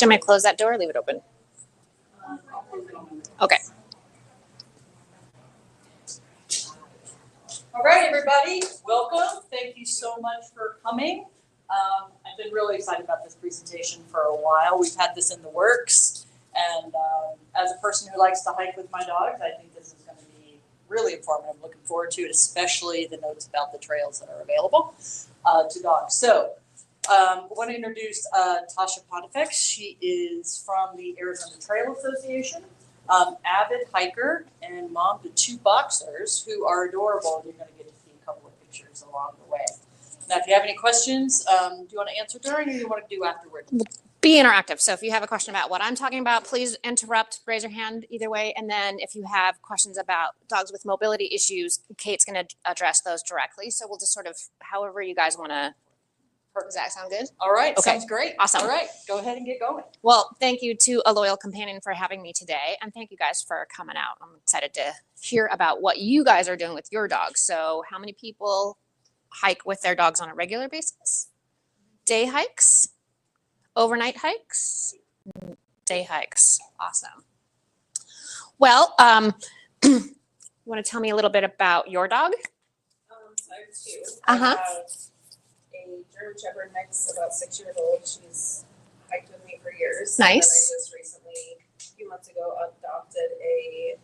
you want me to close that door or leave it open? Okay. All right, everybody, welcome. Thank you so much for coming. I've been really excited about this presentation for a while. We've had this in the works, and as a person who likes to hike with my dogs, I think this is going to be really informative. I'm looking forward to it, especially the notes about the trails that are available to dogs. So I want to introduce Tasha Pontifex. She is from the Arizona Trail Association, avid hiker and mom to 2 boxers who are adorable, and you're going to get to see a couple of pictures along the way. Now, if you have any questions, do you want to answer during or do you want to do afterward? Be interactive. So if you have a question about what I'm talking about, please interrupt, raise your hand either way. And then if you have questions about dogs with mobility issues, Kate's going to address those directly. So we'll just sort of, however you guys want to. Does that sound good? All right, okay. Sounds great. Awesome. All right, go ahead and get going. Well, thank you to A Loyal Companion for having me today. And thank you guys for coming out. I'm excited to hear about what you guys are doing with your dogs. So how many people hike with their dogs on a regular basis? Day hikes? Overnight hikes? Day hikes. Awesome. Well, you want to tell me a little bit about your dog? So I have 2. Uh-huh. I have a German Shepherd mix, about 6 years old. She's hiked with me for years. Nice. And then I just recently, a few months ago, adopted a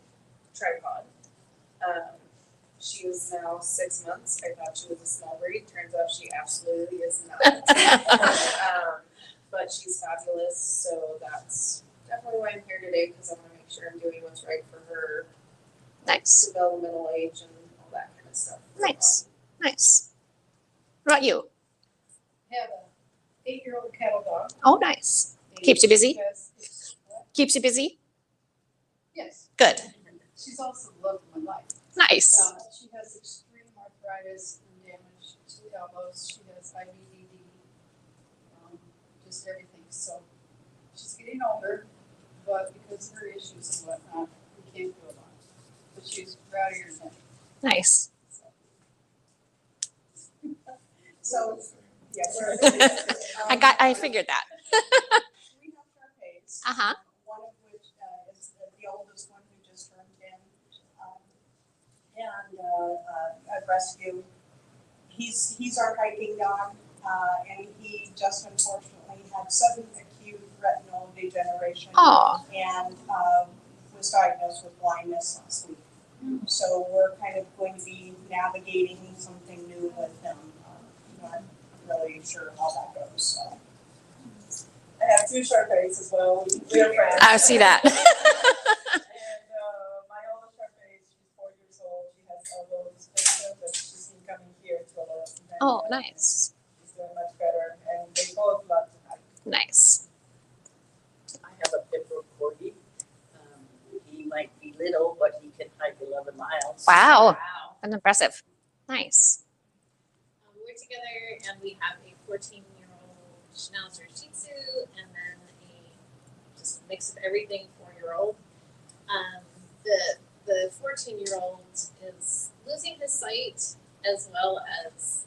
tripod. She was now 6 months. I thought she was a small breed. Turns out she absolutely is not. But she's fabulous, so that's definitely why I'm here today, because I want to make sure I'm doing what's right for her. Nice. Developmental age and all that kind of stuff. Nice. Nice. What about you? I have an 8-year-old cattle dog. Oh, nice. Keeps you busy? What? Keeps you busy? Yes. Good. She's also the love of my life. Nice. She has extreme arthritis and damage to the elbows. She has IBDD, just everything. So she's getting older, but because of her issues and whatnot, we can't do a lot. But she's rowdier than ever. Nice. So, yeah, I figured that. We have Sharpays. Uh-huh. One of which is the oldest one who just turned 10. A rescue. He's our hiking dog, and he just unfortunately had sudden acute retinal degeneration. Oh. And was diagnosed with blindness last week. So we're kind of going to be navigating something new with him. Not really sure how that goes. So. I have 2 Sharpays as well. We're friends. I see that. And my oldest Sharpay, she's 4 years old. She has elbows, but she's been coming here to a little event. Oh, nice. She's doing much better, and they both love to hike. Nice. I have a pit bull corgi. He might be little, but he can hike 11 miles. Wow. That's impressive. Nice. We're together and we have a 14-year-old Schnauzer Shih Tzu and then a just mix of everything 4-year-old. The 14-year-old is losing his sight as well as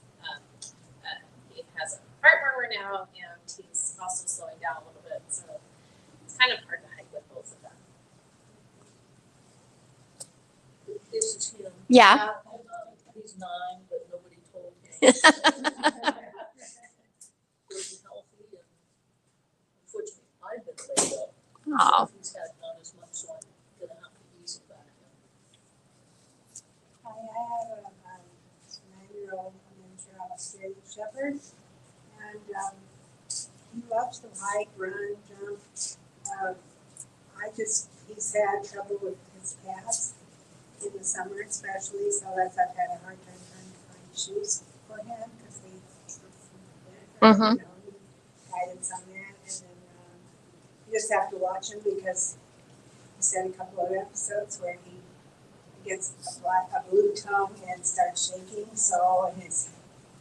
he has a heart murmur now and he's also slowing down a little bit. So it's kind of hard to hike with both of them. This is him. Yeah. He's 9, but nobody told him. He's healthy, and unfortunately, I've been laid up. Oh. So he's had not as much, so I'm gonna have to ease him back. Hi, I have a 9-year-old Australian Shepherd, and he loves to hike, run, jump. He's had trouble with his calves in the summer especially, so I've had a hard time trying to find shoes for him because Mhm. guidance on that, and then you just have to watch him because he said a couple of episodes where he gets a blue tongue and starts shaking, so and it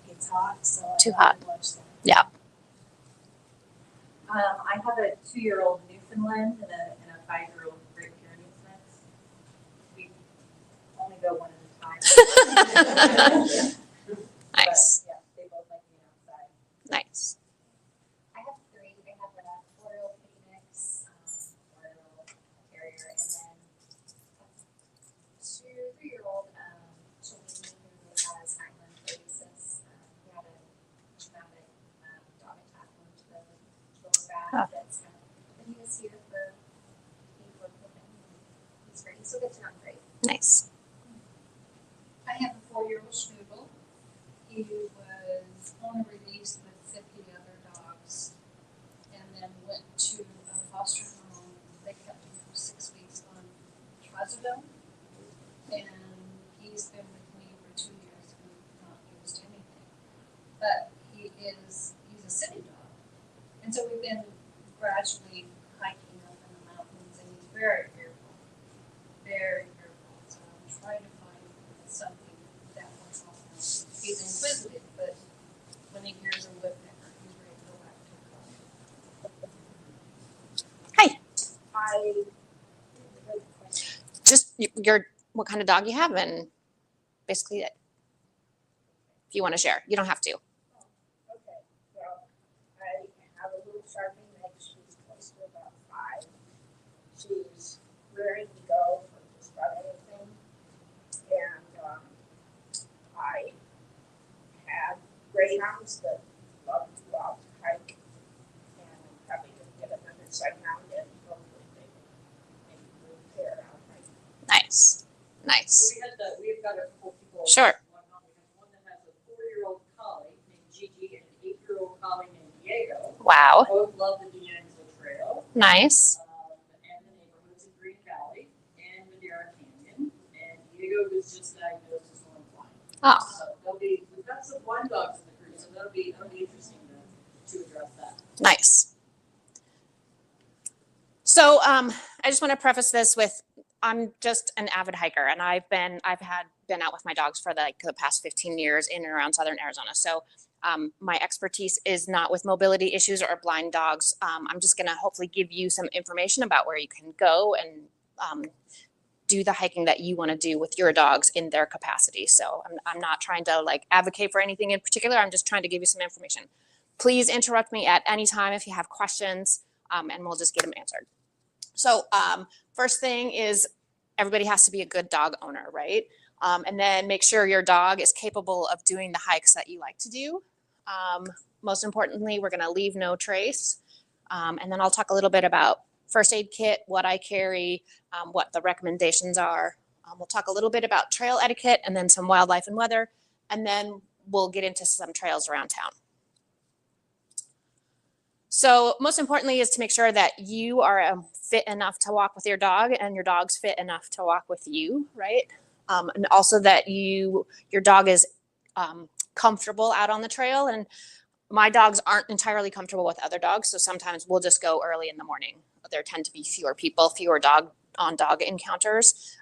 gets hot, so Too I have to hot. watch that. Yeah. I have a 2-year-old Newfoundland and a 5-year-old Great Pyrenees mix. We only go one at a time. Nice. But, yeah, they both like being outside. Nice. I have 3. I have a 4-year-old pitty he was on a release with 50 other dogs and then went to a foster home. They kept him for 6 weeks on trazodone. And he's been with me for 2 years and not used anything. But he's a city dog. And so we've been gradually hiking up in the mountains and he's very fearful. Very fearful. So I'm trying to find something that will help him. He's inquisitive, but when he hears a woodpecker, he's ready to go back to the car. Hi. I Just your what kind of dog you have and basically it. If you want to share, you don't have to. Okay, well, I have a little Sharpie mix. She's close to about 5. She's rearing to go for just about anything. And I have greyhounds that love to go out to hike. And I'm probably going to get another greyhound and hopefully they maybe move pair out hiking. Nice. So Nice. we've got a couple people. Sure. We have one that has a 4-year-old collie named Gigi and an 8-year-old collie named Diego. Wow. Both love the D'Angelo Trail. Nice. And the neighborhoods in Green Valley and Madera Canyon. And Diego was just diagnosed as going blind. Oh, So we've got some blind dogs in the crew, so that'll be interesting to address that. nice. So I just want to preface this with I'm just an avid hiker and I've been out with my dogs for the past 15 years in and around southern Arizona. So my expertise is not with mobility issues or blind dogs. I'm just going to hopefully give you some information about where you can go and do the hiking that you want to do with your dogs in their capacity. So I'm not trying to like advocate for anything in particular. I'm just trying to give you some information. Please interrupt me at any time if you have questions and we'll just get them answered. So first thing is everybody has to be a good dog owner, right? And then make sure your dog is capable of doing the hikes that you like to do. Most importantly, we're going to leave no trace. And then I'll talk a little bit about first aid kit, what I carry, what the recommendations are. We'll talk a little bit about trail etiquette and then some wildlife and weather. And then we'll get into some trails around town. So most importantly is to make sure that you are fit enough to walk with your dog and your dog's fit enough to walk with you, right? And also that your dog is comfortable out on the trail. And my dogs aren't entirely comfortable with other dogs. So sometimes we'll just go early in the morning. There tend to be fewer people, fewer dog-on-dog encounters.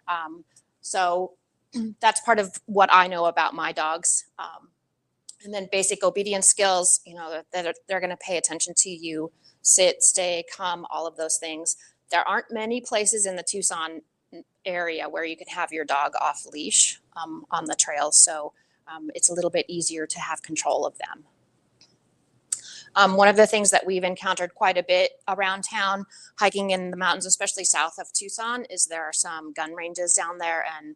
So that's part of what I know about my dogs. And then basic obedience skills, they're going to pay attention to you, sit, stay, come, all of those things. There aren't many places in the Tucson area where you can have your dog off leash on the trails. So it's a little bit easier to have control of them. One of the things that we've encountered quite a bit around town, hiking in the mountains, especially south of Tucson, is there are some gun ranges down there. And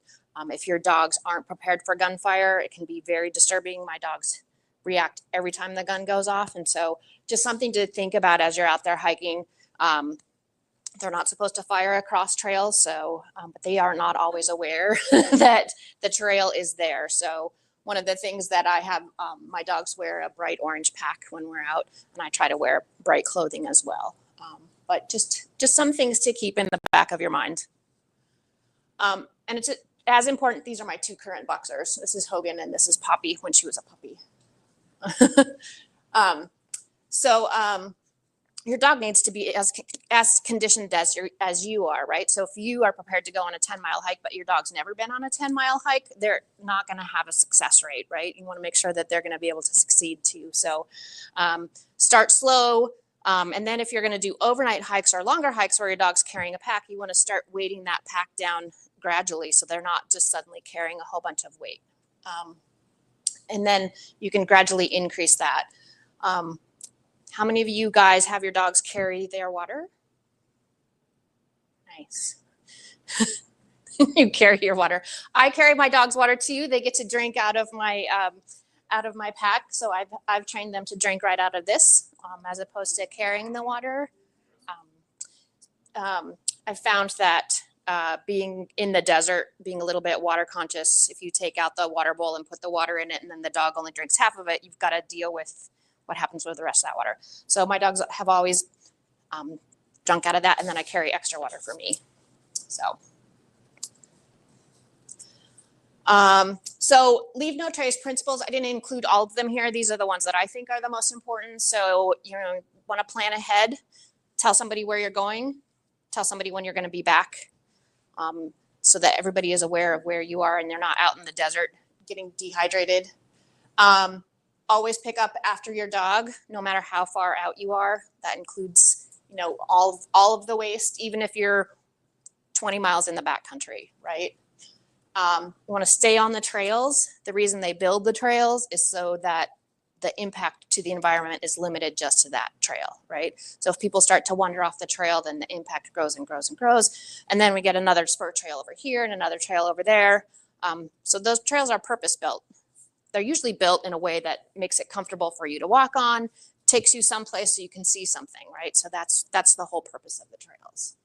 if your dogs aren't prepared for gunfire, it can be very disturbing. My dogs react every time the gun goes off. And so just something to think about as you're out there hiking. They're not supposed to fire across trails, so but they are not always aware that the trail is there. So one of the things that I have, my dogs wear a bright orange pack when we're out, and I try to wear bright clothing as well. But just some things to keep in the back of your mind. And it's as important, these are my 2 current boxers. This is Hogan and this is Poppy when she was a puppy. Your dog needs to be as conditioned as you are, right? So if you are prepared to go on a 10-mile hike, but your dog's never been on a 10-mile hike, they're not going to have a success rate, right? You want to make sure that they're going to be able to succeed too. So start slow. And then if you're going to do overnight hikes or longer hikes where your dog's carrying a pack, you want to start weighting that pack down gradually so they're not just suddenly carrying a whole bunch of weight. And then you can gradually increase that. How many of you guys have your dogs carry their water? Nice. You carry your water. I carry my dog's water too. They get to drink out of my pack. So I've trained them to drink right out of this as opposed to carrying the water. I found that being in the desert, being a little bit water conscious. If you take out the water bowl and put the water in it and then the dog only drinks half of it, you've got to deal with what happens with the rest of that water. So my dogs have always drunk out of that, and then I carry extra water for me. So leave no trace principles. I didn't include all of them here. These are the ones that I think are the most important. So, want to plan ahead, tell somebody where you're going, tell somebody when you're going to be back, so that everybody is aware of where you are and they're not out in the desert getting dehydrated. Always pick up after your dog, no matter how far out you are. That includes, all of the waste, even if you're 20 miles in the backcountry, right? You want to stay on the trails. The reason they build the trails is so that the impact to the environment is limited just to that trail, right? So if people start to wander off the trail, then the impact grows and grows and grows. And then we get another spur trail over here and another trail over there. So those trails are purpose built. They're usually built in a way that makes it comfortable for you to walk on, takes you someplace so you can see something, right? So that's the whole purpose of the trails.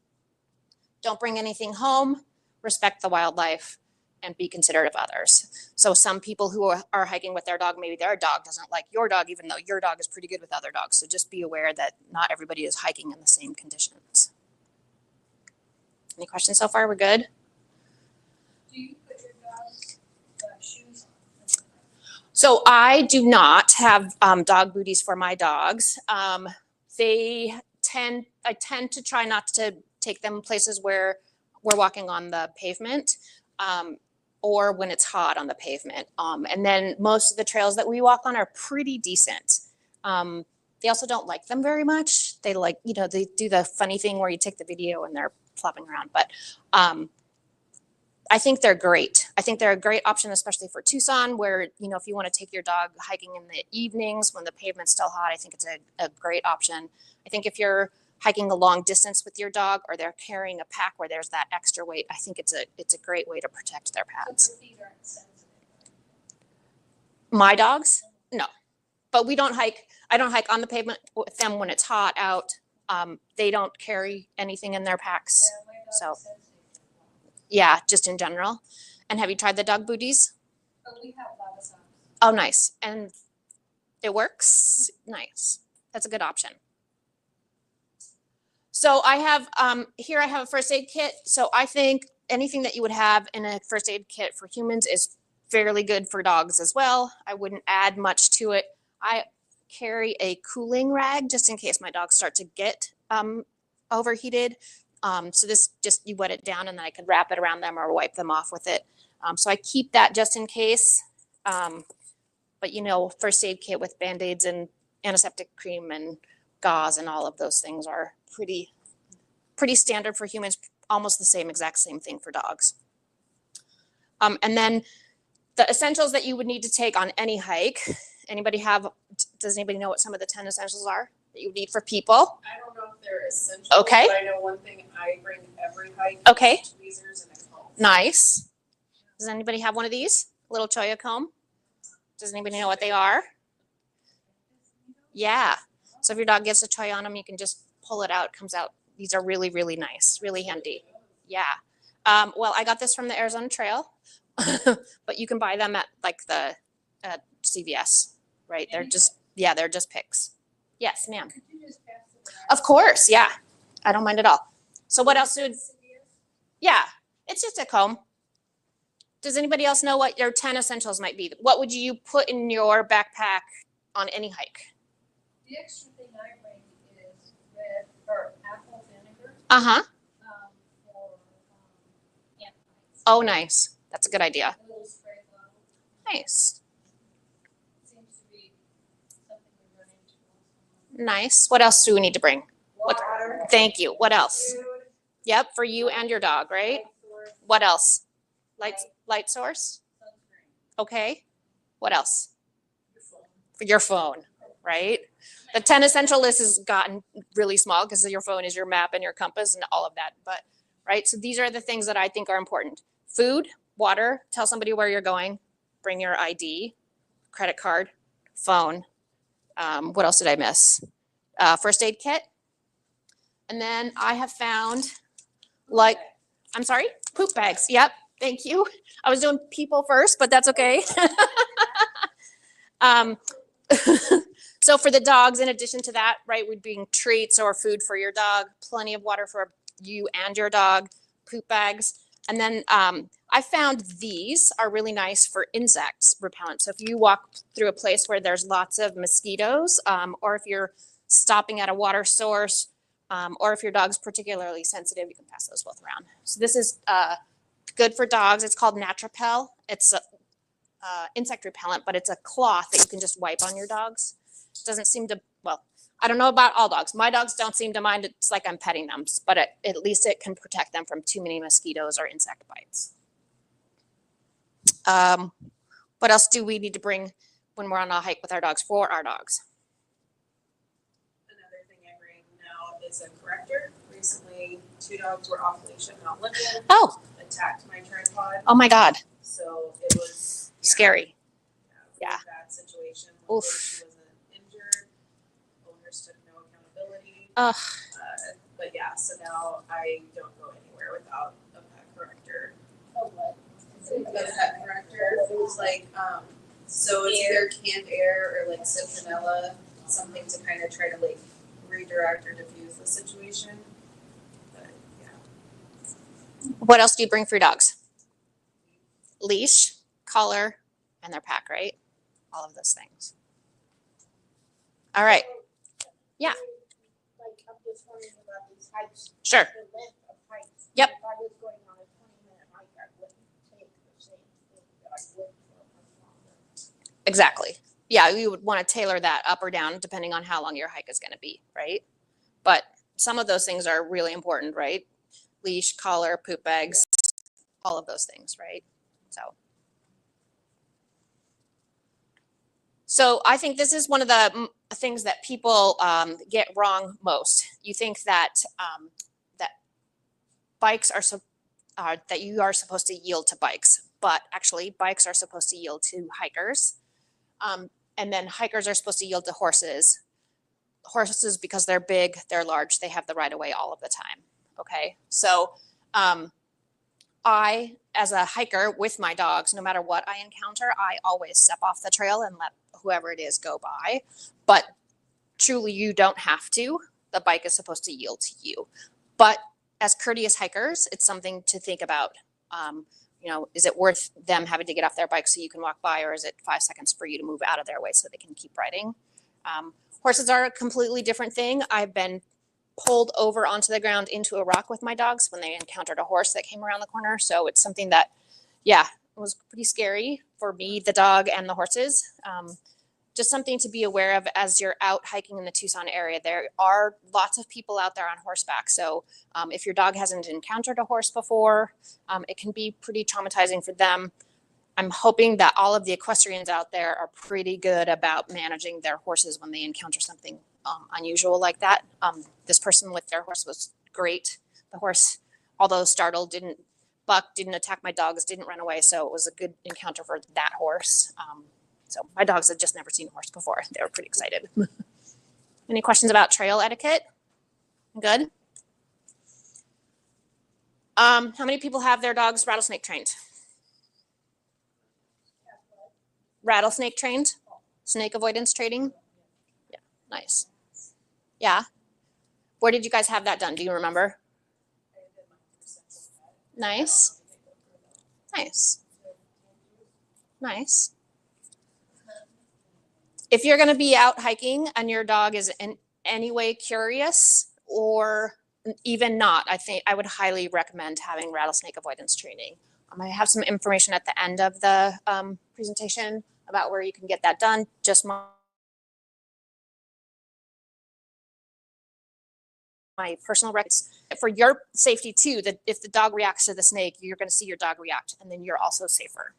Don't bring anything home, respect the wildlife, and be considerate of others. So some people who are hiking with their dog, maybe their dog doesn't like your dog, even though your dog is pretty good with other dogs. So just be aware that not everybody is hiking in the same conditions. Any questions so far? We're good? Do you put your dog's shoes on? So I do not have dog booties for my dogs. I tend to try not to take them places where we're walking on the pavement. Or when it's hot on the pavement. And then most of the trails that we walk on are pretty decent. They also don't like them very much. They they do the funny thing where you take the video and they're flopping around. But I think they're great. I think they're a great option, especially for Tucson, where, if you want to take your dog hiking in the evenings when the pavement's still hot, I think it's a great option. I think if you're hiking a long distance with your dog, or they're carrying a pack where there's that extra weight, I think it's a great way to protect their pads. So their feet aren't sensitive. My dogs? No. But we don't hike. I don't hike on the pavement with them when it's hot out. They don't carry anything in their packs. Yeah, my dog So- says they can walk. Yeah, just in general. And have you tried the dog booties? But we have lava socks. Oh, nice. And it works? Nice. That's a good option. So I have, here I have a first aid kit. So I think anything that you would have in a first aid kit for humans is fairly good for dogs as well. I wouldn't add much to it. I carry a cooling rag just in case my dogs start to get overheated. So this just, you wet it down and then I could wrap it around them or wipe them off with it. So I keep that just in case. But first aid kit with Band-Aids and antiseptic cream and gauze and all of those things are pretty standard for humans, almost the exact same thing for dogs. And then the essentials that you would need to take on any hike. Does anybody know what some of the 10 essentials are that you would need for people? I don't know if they're essential. Okay. But I know one thing I bring every hike. Okay. Tweezers and a comb. Nice. Does anybody have one of these? Little cholla comb? Does anybody know what they are? Yeah. So if your dog gets a cholla on them, you can just pull it out. It comes out. These are really, really nice, really handy. Yeah. Well, I got this from the Arizona Trail, but you can buy them at the CVS, right? They're just picks. Yes, ma'am. Could you just pass it around? Of course. Yeah. I don't mind at all. So what else would, yeah, it's just a comb. Does anybody else know what your 10 essentials might be? What would you put in your backpack on any hike? The extra thing I bring is red or apple vinegar Uh-huh. for ant bites. Oh, nice. That's a good idea. A little spray bottle. Nice. Seems to be something we run into once in a while. Nice. What else do we need to bring? Water, Thank you. What else? food, Yep, for you and your dog, right? source, What else? Light source? Sunscreen. Okay. What else? For your phone, right? The 10 essential list has gotten really small because your phone is your map and your compass and all of that. But, right, so these are the things that I think are important. Food, water, tell somebody where you're going, bring your ID, credit card, phone. What else did I miss? First aid kit. And then I have found I'm sorry? Poop bags. Yep. Thank you. I was doing people first, but that's okay. So for the dogs, in addition to that, right, we'd bring treats or food for your dog, plenty of water for you and your dog, poop bags. And then I found these are really nice for insects repellent. So if you walk through a place where there's lots of mosquitoes, or if you're stopping at a water source, or if your dog's particularly sensitive, you can pass those both around. So this is good for dogs. It's called Natrapel. It's a insect repellent, but it's a cloth that you can just wipe on your dogs. It doesn't seem to, well, I don't know about all dogs. My dogs don't seem to mind. It's like I'm petting them, but at least it can protect them from too many mosquitoes or insect bites. What else do we need to bring when we're on a hike with our dogs for our dogs? Another thing I bring now is a corrector. Recently, 2 dogs were off leash and not limited. Oh, Attacked my tripod. oh my God. So it was Scary. Yeah. Yeah. Bad situation. Oof. She wasn't injured. Owners took no accountability. Ugh. But yeah, so now I don't go anywhere without a pet corrector. Oh, what? A pet corrector is like, so it's either canned air or like citronella, something to kind of try to like redirect or diffuse the situation. But yeah. What else do you bring for your dogs? Leash, collar, and their pack, right? All of those things. All right. Yeah. Like, I'm just wondering about these hikes, Sure. the length of hikes. Yep. If I was going on a 20-minute hike, I wouldn't take the same thing that I would for much longer. Exactly. Yeah, you would want to tailor that up or down depending on how long your hike is going to be, right? But some of those things are really important, right? Leash, collar, poop bags, all of those things, right? So I think this is one of the things that people get wrong most. You think that that bikes are that you are supposed to yield to bikes, but actually bikes are supposed to yield to hikers, and then hikers are supposed to yield to horses. Horses, because they're big, they're large, they have the right of way all of the time. Okay, so I, as a hiker with my dogs, no matter what I encounter, I always step off the trail and let whoever it is go by. But truly, you don't have to. The bike is supposed to yield to you. But as courteous hikers, it's something to think about. You know, is it worth them having to get off their bike so you can walk by, or is it 5 seconds for you to move out of their way so they can keep riding? Horses are a completely different thing. I've been pulled over onto the ground into a rock with my dogs when they encountered a horse that came around the corner. So it's something that, yeah, it was pretty scary for me, the dog, and the horses. Just something to be aware of as you're out hiking in the Tucson area. There are lots of people out there on horseback. So if your dog hasn't encountered a horse before, it can be pretty traumatizing for them. I'm hoping that all of the equestrians out there are pretty good about managing their horses when they encounter something unusual like that. This person with their horse was great. The horse, although startled, didn't buck, didn't attack my dogs, didn't run away. So it was a good encounter for that horse. So my dogs had just never seen a horse before. They were pretty excited. Any questions about trail etiquette? Good. How many people have their dogs rattlesnake trained? Rattlesnake trained? Snake avoidance training? Yeah, nice. Yeah. Where did you guys have that done? Do you remember? Nice. Nice. Nice. If you're going to be out hiking and your dog is in any way curious or even not, I think I would highly recommend having rattlesnake avoidance training. I have some information at the end of the presentation about where you can get that done. Just my personal records for your safety too, that if the dog reacts to the snake, you're going to see your dog react, and then you're also safer.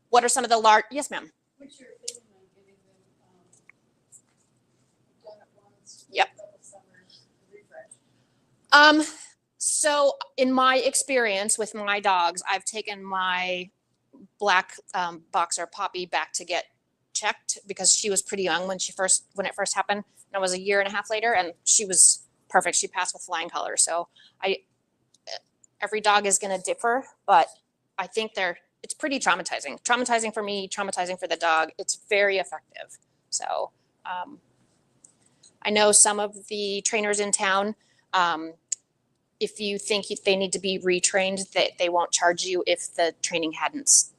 What are some of the large, yes ma'am? What's your opinion on giving them, done it once, Yep. a couple summers, refresh? So in my experience with my dogs, I've taken my black boxer Poppy back to get checked because she was pretty young when it first happened. And it was a year and a half later, and she was perfect. She passed with flying colors. So every dog is going to differ, but I think it's pretty traumatizing. Traumatizing for me, traumatizing for the dog. It's very effective. So I know some of the trainers in town, if you think they need to be retrained, that they won't charge you if the training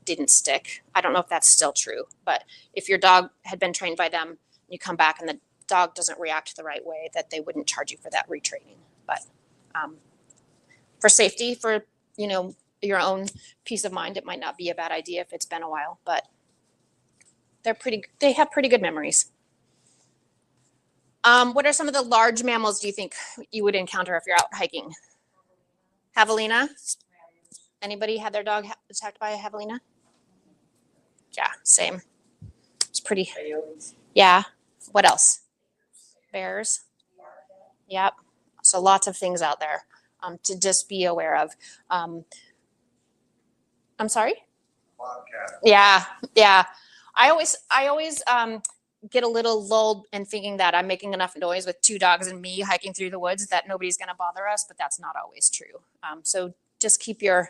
didn't stick. I don't know if that's still true, but if your dog had been trained by them, you come back and the dog doesn't react the right way, that they wouldn't charge you for that retraining. But for safety, for your own peace of mind, it might not be a bad idea if it's been a while, but they have pretty good memories. What are some of the large mammals do you think you would encounter if you're out hiking? Javelina? Anybody had their dog attacked by a javelina? Yeah, same. It's pretty. Coyotes. Yeah. What else? Bears. Yep. So lots of things out there to just be aware of. I'm sorry? Bobcat. Yeah. I always get a little lulled in thinking that I'm making enough noise with 2 dogs and me hiking through the woods that nobody's going to bother us, but that's not always true. So just keep your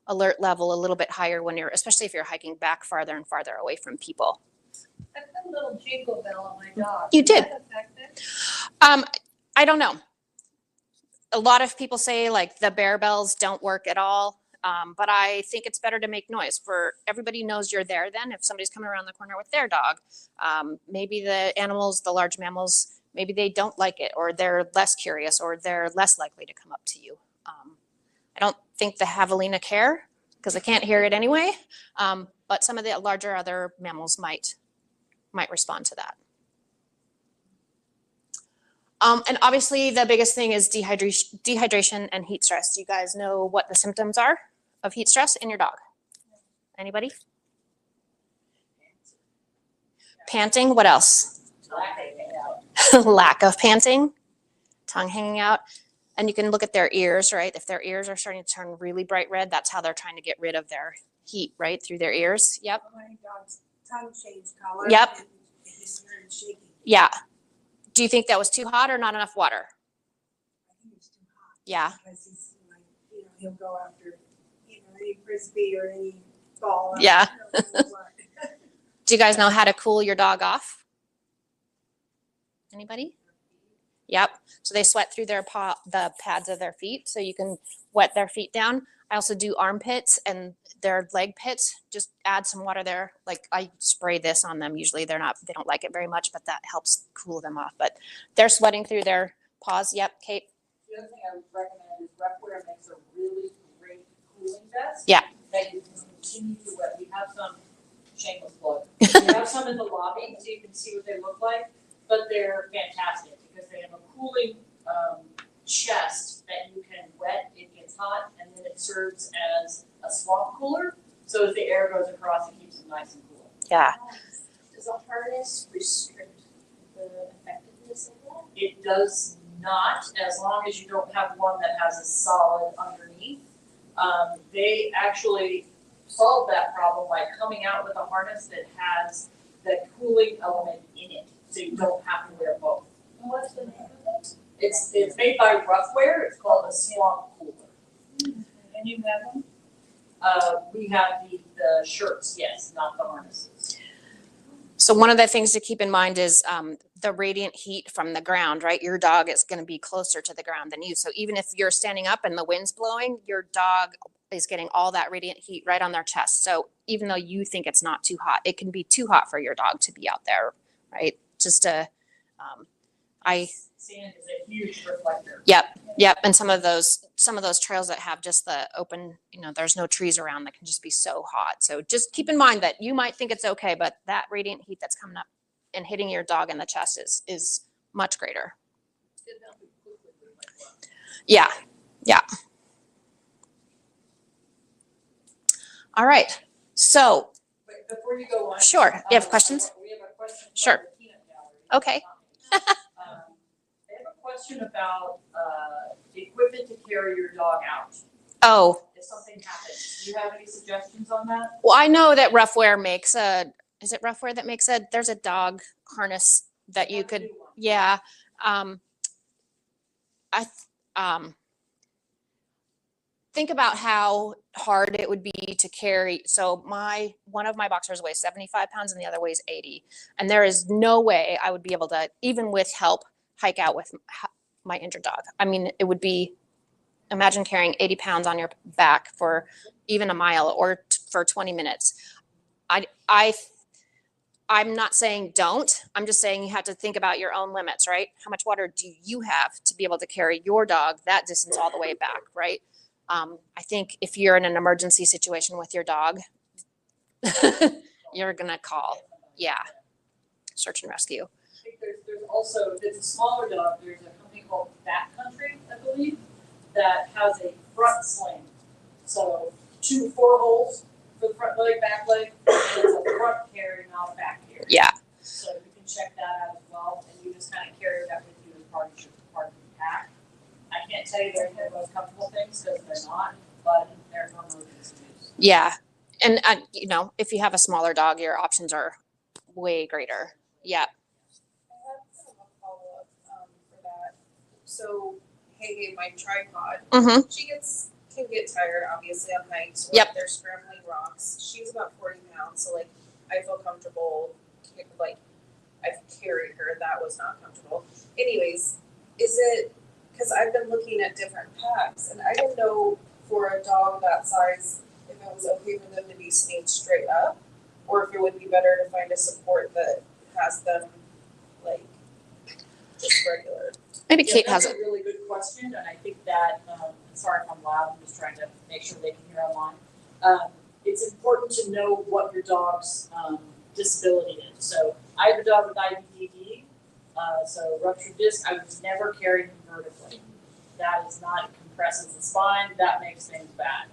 alert level a little bit higher especially if you're hiking back farther and farther away from people. I put a little jingle bell on my dog. You Is did. that effective? I don't know. A lot of people say like the bear bells don't work at all. But I think it's better to make noise for everybody knows you're there. Then if somebody's coming around the corner with their dog, maybe the animals, the large mammals, maybe they don't like it, or they're less curious, or they're less likely to come up to you. I don't think the javelina care because I can't hear it anyway. But some of the larger other mammals might respond to that. And obviously the biggest thing is dehydration and heat stress. Do you guys know what the symptoms are of heat stress in your dog? Anybody? Panting, what else? Lack of panting, tongue hanging out. And you can look at their ears, right? If their ears are starting to turn really bright red, that's how they're trying to get rid of their heat, right? Through their ears. Yep. My dog's tongue changed color. Yep. And he just started shaking. Yeah. Do you think that was too hot or not enough water? I think it's too hot. Yeah. Because he's like, he'll go after, any frisbee or any ball. Yeah. I don't know what. Do you guys know how to cool your dog off? Anybody? Yep. So they sweat through the pads of their feet, so you can wet their feet down. I also do armpits and their leg pits. Just add some water there. Like I spray this on them. Usually they don't like it very much, but that helps cool them off. But they're sweating through their paws. Yep, Kate. The other thing I would recommend is Repware makes a really great cooling vest. Yeah. That you can continue to wear. We have some, shameless plug. We have some in the lobby so you can see what they look like, but they're fantastic because they have a cooling chest that you can wet. It gets hot and then it serves as a swamp cooler. So as the air goes across, it keeps them nice and cool. Yeah. Does a harness restrict the effectiveness of that? It does not, as long as you don't have one that has a solid underneath. They actually solved that problem by coming out with a harness that has the cooling element in it, so you don't have to wear both. And what's the name of it? It's made by Roughwear. It's called a swamp cooler. And you have them? We have the shirts, yes, not the harnesses. So one of the things to keep in mind is the radiant heat from the ground, right? Your dog is going to be closer to the ground than you. So even if you're standing up and the wind's blowing, your dog is getting all that radiant heat right on their chest. So even though you think it's not too hot, it can be too hot for your dog to be out there, right? Just to, Sand is a huge reflector. Yep. And some of those trails that have just the open, there's no trees around that can just be so hot. So just keep in mind that you might think it's okay, but that radiant heat that's coming up and hitting your dog in the chest is much greater. It melted quickly with my glove. Yeah. All right. So, Wait, before you go on. sure. You have questions? We have a question. from Sure. the peanut gallery. Okay. They have a question about equipment to carry your dog out. Oh, If something happens, do you have any suggestions on that? well, I know that Roughwear makes is it Roughwear that makes there's a dog harness that you could, yeah. think about how hard it would be to carry. So one of my boxers weighs 75 pounds and the other weighs 80. And there is no way I would be able to, even with help, hike out with my injured dog. I mean, it would be, imagine carrying 80 pounds on your back for even a mile or for 20 minutes. I'm not saying don't. I'm just saying you have to think about your own limits, right? How much water do you have to be able to carry your dog that distance all the way back, right? I think if you're in an emergency situation with your dog, you're gonna call, yeah, search and rescue. I think there's also, if it's a smaller dog, there's a company called Backcountry, I believe, that has a front sling. So 4 holes for the front leg, back leg, and it's a front carry, not a back carry. Yeah. So you can check that out as well, and you just kind of carry that with you as part of your pack. I can't tell you they're the most comfortable things because they're not, but they're for emergency use. Yeah, and you know, if you have a smaller dog, your options are way greater. Yeah. I had kind of a follow-up for that. So, hey, my tripod, Mm-hmm. she can get tired, obviously, on hikes. Or Yep. if they're scrambling rocks. She's about 40 pounds, so, like, I feel comfortable, like, I've carried her. That was not comfortable. Anyways, is it, because I've been looking at different packs, and I didn't know for a dog that size if it was okay for them to be sitting straight up, or if it would be better to find a support that has them, like, just regular. Maybe Kate has That's it. a really good question, and I think that, sorry if I'm loud, I'm just trying to make sure they can hear online. It's important to know what your dog's disability is. So I have a dog with IBDD, so ruptured disc. I would never carry him vertically. That is not, it compresses the spine, that makes things bad.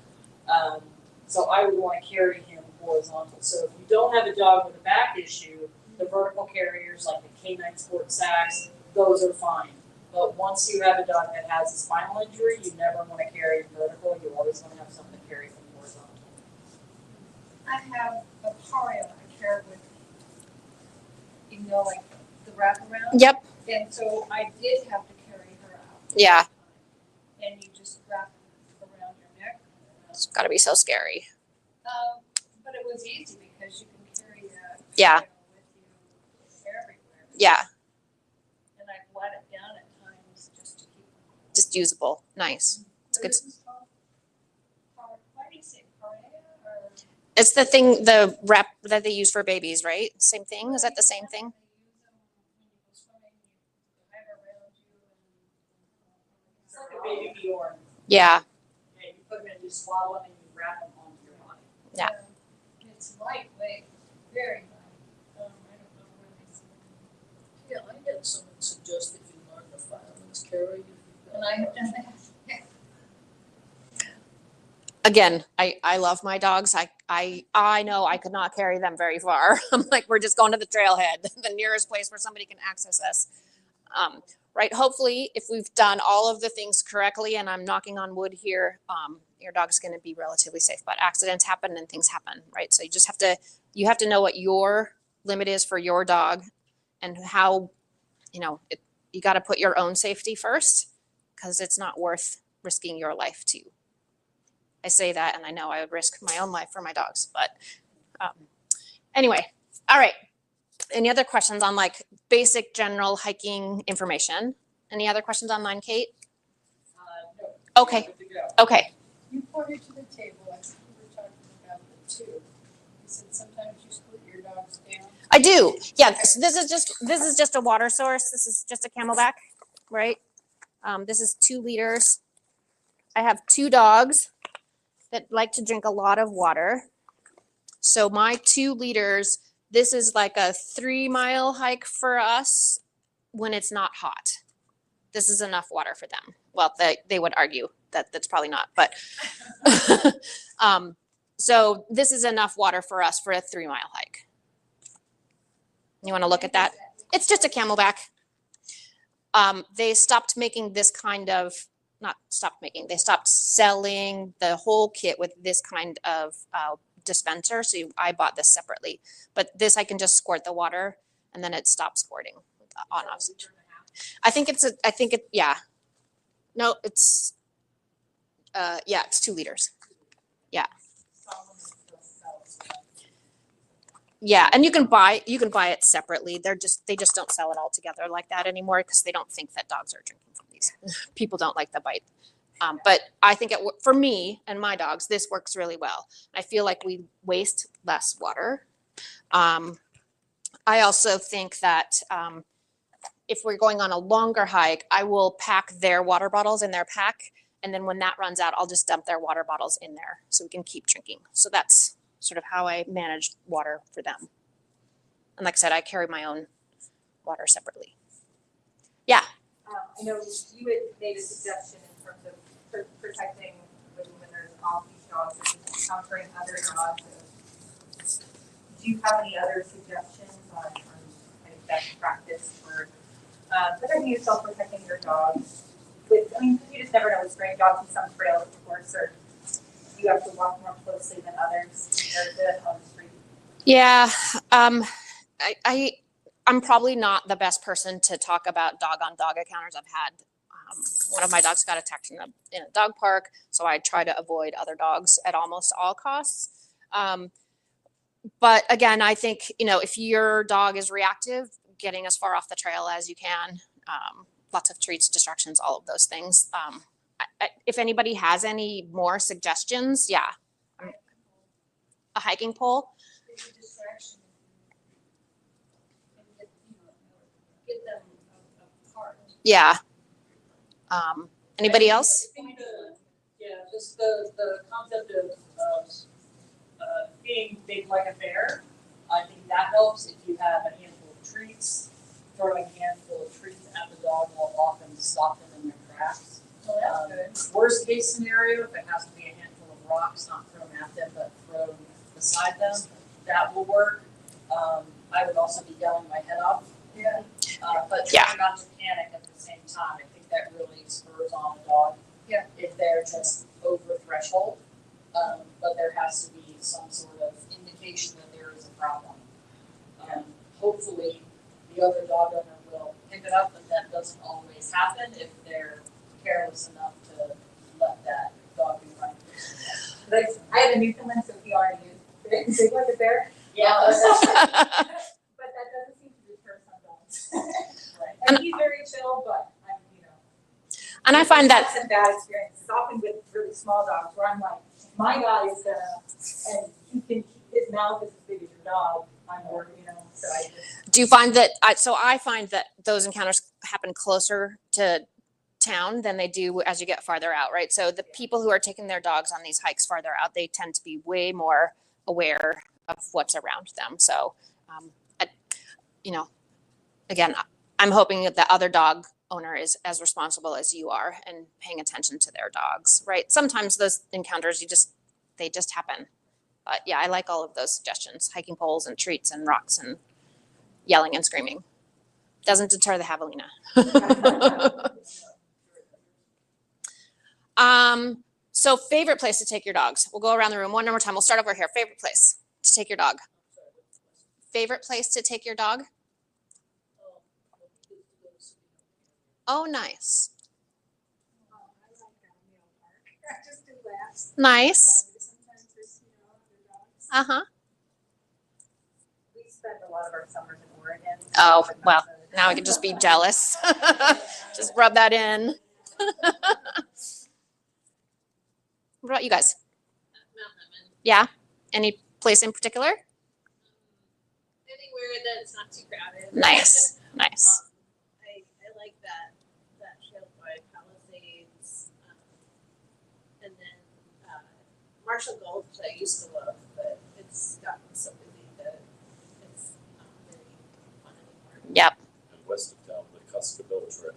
So I would want to carry him horizontal. So if you don't have a dog with a back issue, the vertical carriers like the Canine Sport Sacks, those are fine. But once you have a dog that has a spinal injury, you never want to carry him vertical. You always want to have something to carry him horizontal. I have a Pario I carry with me, you know, like the wraparound. Yep. And so I did have to carry her out. Yeah. And you just wrap it around your neck. It's got to be so scary. But it was easy because you can carry that Yeah. with you everywhere. Yeah. And I let it down at times just to keep it. Just usable. Nice. It's good. Why do you say Pario or? It's the thing, the wrap that they use for babies, right? Same thing. Is that the same thing? It's like a baby Bjorn. Yeah. Yeah, you put him in, you swallow him, and you wrap him onto your body. Yeah. It's lightweight, very light. I don't know where they see it. Yeah, I had someone suggest if you learn the fireman's carry. And I have done that. Again, I love my dogs. I know I could not carry them very far. I'm like, we're just going to the trailhead, the nearest place where somebody can access us. Right. Hopefully, if we've done all of the things correctly, and I'm knocking on wood here, your dog's going to be relatively safe. But accidents happen and things happen, right? So you have to know what your limit is for your dog, and how, you got to put your own safety first, because it's not worth risking your life to. I say that, and I know I would risk my own life for my dogs, but anyway, all right. Any other questions on like basic general hiking information? Any other questions online, Kate? No. Okay. Good to go. Okay. You pointed to the table, I think we were talking about the two. You said sometimes you split your dogs down. I do. Yeah. This is just a water source. This is just a Camelback, right? This is 2 liters. I have 2 dogs that like to drink a lot of water. So my 2 liters, this is like a 3-mile hike for us when it's not hot. This is enough water for them. Well, they would argue that that's probably not, but so this is enough water for us for a 3-mile hike. You want to look at that? It's just a Camelback. They stopped making this kind of, they stopped selling the whole kit with this kind of dispenser. So I bought this separately, but this I can just squirt the water and then it stops squirting on off. Yeah. No, Yeah, it's 2 liters. Yeah, and you can buy it separately. They just don't sell it all together like that anymore because they don't think that dogs are drinking from these. People don't like the bite. But I think for me and my dogs, this works really well. I feel like we waste less water. I also think that if we're going on a longer hike, I will pack their water bottles in their pack. And then when that runs out, I'll just dump their water bottles in there so we can keep drinking. So that's sort of how I manage water for them. And like I said, I carry my own water separately. Yeah. I know you had made a suggestion in terms of protecting when there's off-leash dogs or encountering other dogs. Do you have any other suggestions on kind of best practice for protecting yourself, protecting your dogs? You just never know with stray dogs in some trails, of course, or you have to walk more closely than others compared to on the street. Yeah. I'm probably not the best person to talk about dog on dog encounters. I've had one of my dogs got attacked in a dog park, so I try to avoid other dogs at almost all costs. But again, I think, if your dog is reactive, getting as far off the trail as you can, lots of treats, distractions, all of those things. If anybody has any more suggestions, yeah. A hiking pole. Get them apart. Yeah. Anybody else? I think just the concept of being big like a bear, I think that helps. If you have a handful of treats, throwing a handful of treats at the dog will often stop them in their tracks. Oh, that's good. Worst case scenario, if it has to be a handful of rocks, not thrown at them, but thrown beside them, that will work. I would also be yelling my head off. Yeah. But trying not to panic at the same time. I think that really spurs on a dog. Yeah. If they're just over threshold. But there has to be some sort of indication that there is a problem. Hopefully, the other dog owner will pick it up, but that doesn't always happen if they're careless enough to let that dog be running. I have a Newfoundland, so he already is big like a bear. Yeah. But that doesn't seem to deter some dogs. Right. And he's very chill, but And I find I've that, had some bad experiences, often with really small dogs, where I'm like, my guy is and he can, his mouth is as big as your dog, I'm worried, so I just. do you find that, I find that those encounters happen closer to town than they do as you get farther out, right? So the people who are taking their dogs on these hikes farther out, they tend to be way more aware of what's around them. So, again, I'm hoping that the other dog owner is as responsible as you are and paying attention to their dogs, right? Sometimes those encounters, they just happen. But yeah, I like all of those suggestions, hiking poles and treats and rocks and yelling and screaming. Doesn't deter the javelina. So favorite place to take your dogs. We'll go around the room one more time. We'll start over here. Favorite place to take your dog. Favorite place to take your dog? Oh, nice. I like Mill Park. I just do that. Nice. Sometimes there's, other dogs. Uh-huh. We spend a lot of our summers in Oregon. Oh, well, now I can just be jealous. Just rub that in. What about you guys? Mount Lemon. Yeah? Any place in particular? Anywhere that's not too crowded. Nice. Nice. I like that trail by Palisades, and then Marshall Gulch I used to love, but it's gotten so busy that it's not very fun anymore. Yep. And west of town, the Cuscabel Trail.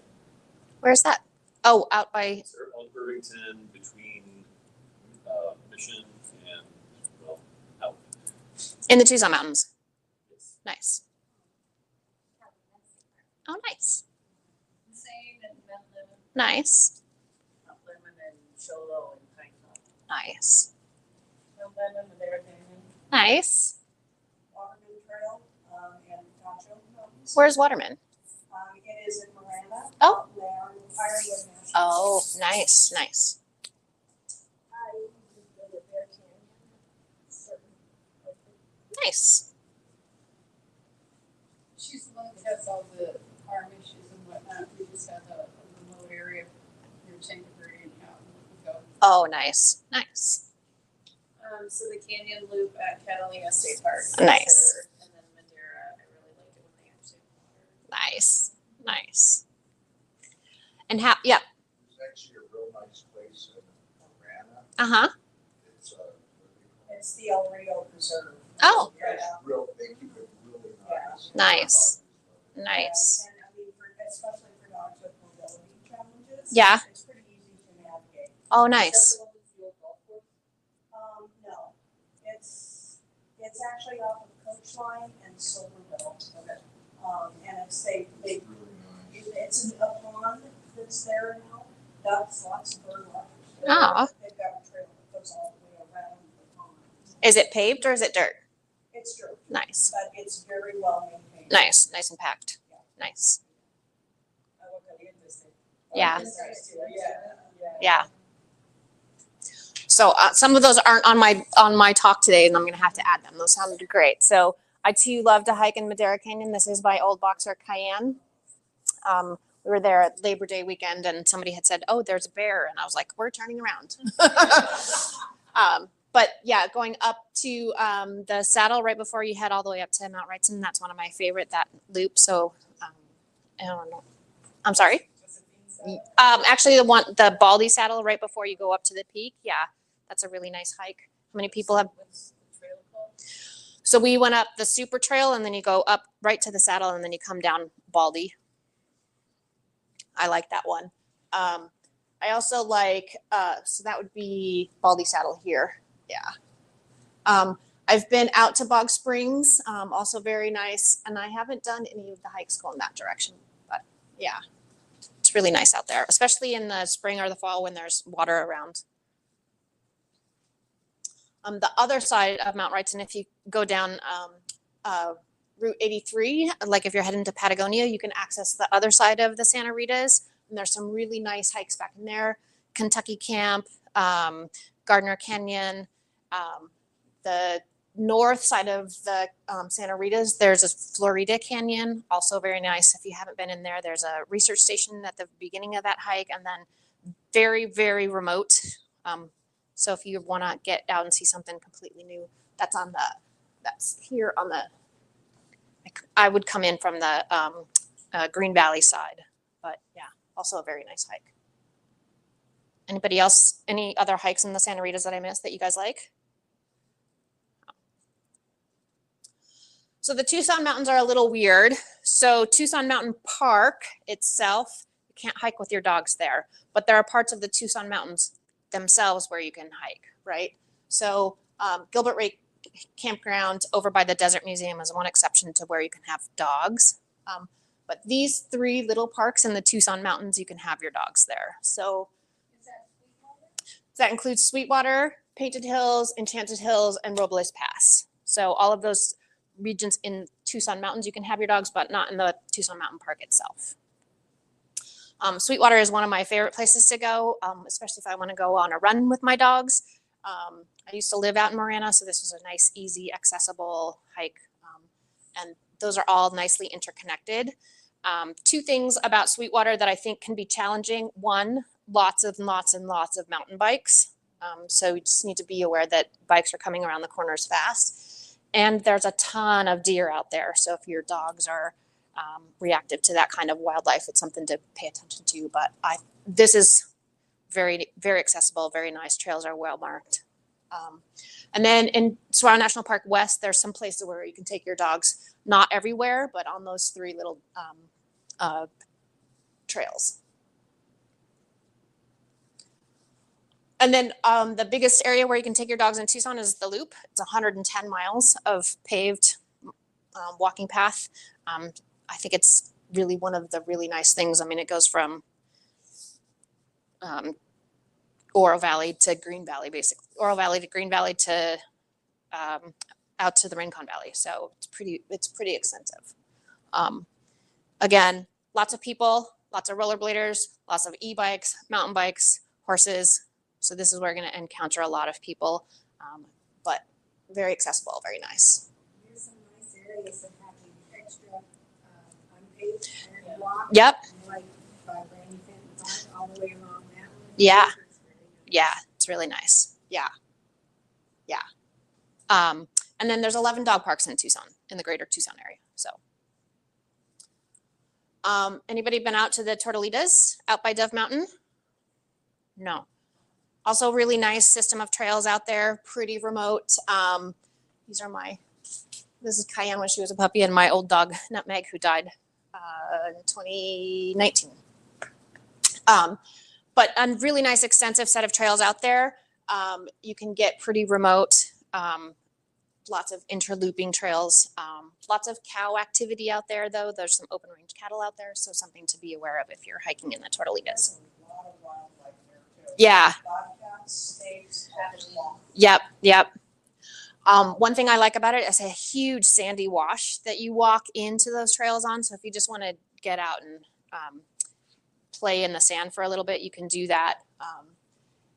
Where's that? Oh, out by, It's on Irvington between Mission and, out. in the Tucson Mountains. It's Nice. Oh, nice. Same in Mount Lemon. Nice. Mount Lemon and Cholo and Pinecone. Nice. Mount Lemon and Bear Canyon. Nice. Waterman Trail, and Tacho Mountains. Where's Waterman? It is in Miranda. Oh. Where Ironwood National. Oh, nice. Nice. Nice. She's the one that has all the arm issues and whatnot. We just have a remote area near Chamberbury and out we go. Oh, nice. Nice. So the Canyon Loop at Catalina State Park. Nice. And then Madeira, I really liked it when they actually have water. Nice. Nice. And how, yeah. There's actually a real nice place in Marana. Uh-huh. It's It's the El Rio Preserve. Oh. Yeah. it's real, they keep it really nice. Nice. Nice. And I mean, especially for dogs with mobility challenges. Yeah. It's pretty easy to navigate. Oh, nice. No, it's actually off of Coach Line and Silverville. Okay. And they, It's really nice. it's a pond that's there now, ducks, lots of bird watchers. Oh. They've got a trail that goes all the way around the pond. Is it paved or is it dirt? It's true, Nice. but it's very well maintained. Nice. Nice and packed. Nice. Yeah. Yeah. So some of those aren't on my talk today, and I'm going to have to add them. Those sounded great. So I too love to hike in Madeira Canyon. This is by Old Boxer Cayenne. We were there at Labor Day weekend, and somebody had said, "Oh, there's a bear," and I was like, "We're turning around." But yeah, going up to the saddle right before you head all the way up to Mount Wrightson, that's one of my favorite, that loop. So I don't know. I'm sorry. Actually, the Baldy saddle right before you go up to the peak. Yeah, that's a really nice hike. How many people have? So we went up the super trail, and then you go up right to the saddle, and then you come down Baldy. I like that one. I also like, so that would be Baldy saddle here. Yeah. I've been out to Bog Springs, also very nice, and I haven't done any of the hikes going that direction, but yeah. It's really nice out there, especially in the spring or the fall when there's water around. The other side of Mount Wrightson, if you go down Route 83, like if you're heading to Patagonia, you can access the other side of the Santa Ritas, and there's some really nice hikes back in there. Kentucky Camp, Gardner Canyon, the north side of the Santa Ritas, there's a Florida Canyon, also very nice. If you haven't been in there, there's a research station at the beginning of that hike, and then very, very remote. So if you want to get out and see something completely new, that's here on the, I would come in from the Green Valley side, but yeah, also a very nice hike. Anybody else, any other hikes in the Santa Ritas that I missed that you guys like? So the Tucson Mountains are a little weird. So Tucson Mountain Park itself, you can't hike with your dogs there, but there are parts of the Tucson Mountains themselves where you can hike, right? So Gilbert Lake Campground over by the Desert Museum is one exception to where you can have dogs. But these three little parks in the Tucson Mountains, you can have your dogs there. So that includes Sweetwater, Painted Hills, Enchanted Hills, and Robles Pass. So all of those regions in Tucson Mountains, you can have your dogs, but not in the Tucson Mountain Park itself. Sweetwater is one of my favorite places to go, especially if I want to go on a run with my dogs. I used to live out in Marana, so this was a nice, easy, accessible hike. And those are all nicely interconnected. Two things about Sweetwater that I think can be challenging. One, lots and lots and lots of mountain bikes. So you just need to be aware that bikes are coming around the corners fast. And there's a ton of deer out there. So if your dogs are reactive to that kind of wildlife, it's something to pay attention to. But this is very, very accessible, very nice. Trails are well marked. And then in Saguaro National Park West, there's some places where you can take your dogs, not everywhere, but on those three little trails. And then the biggest area where you can take your dogs in Tucson is the Loop. It's 110 miles of paved walking path. I think it's really one of the really nice things. I mean, it goes from Oro Valley to Green Valley, basically. Oro Valley to Green Valley to out to the Rincon Valley. So it's pretty extensive. Again, lots of people, lots of rollerbladers, lots of e-bikes, mountain bikes, horses. So this is where we're going to encounter a lot of people, but very accessible, very nice. You is having extra unpaved and block. Yep. Like by Brandy Fenton Park all the way along that one. Yeah. It's really nice. Yeah, it's really nice. Yeah. Yeah. And then there's 11 dog parks in Tucson, in the greater Tucson area. So, anybody been out to the Tortolitas out by Dove Mountain? No. Also really nice system of trails out there, pretty remote. These are this is Cayenne when she was a puppy, and my old dog, Nutmeg, who died in 2019. But a really nice extensive set of trails out there. You can get pretty remote, lots of interlooping trails, lots of cow activity out there though. There's some open range cattle out there, so something to be aware of if you're hiking in the Tortolitas. There's a lot of wildlife there too. Yeah. Bobcats, snakes, jaguars. Yep. One thing I like about it is a huge sandy wash that you walk into those trails on. So if you just want to get out and play in the sand for a little bit, you can do that.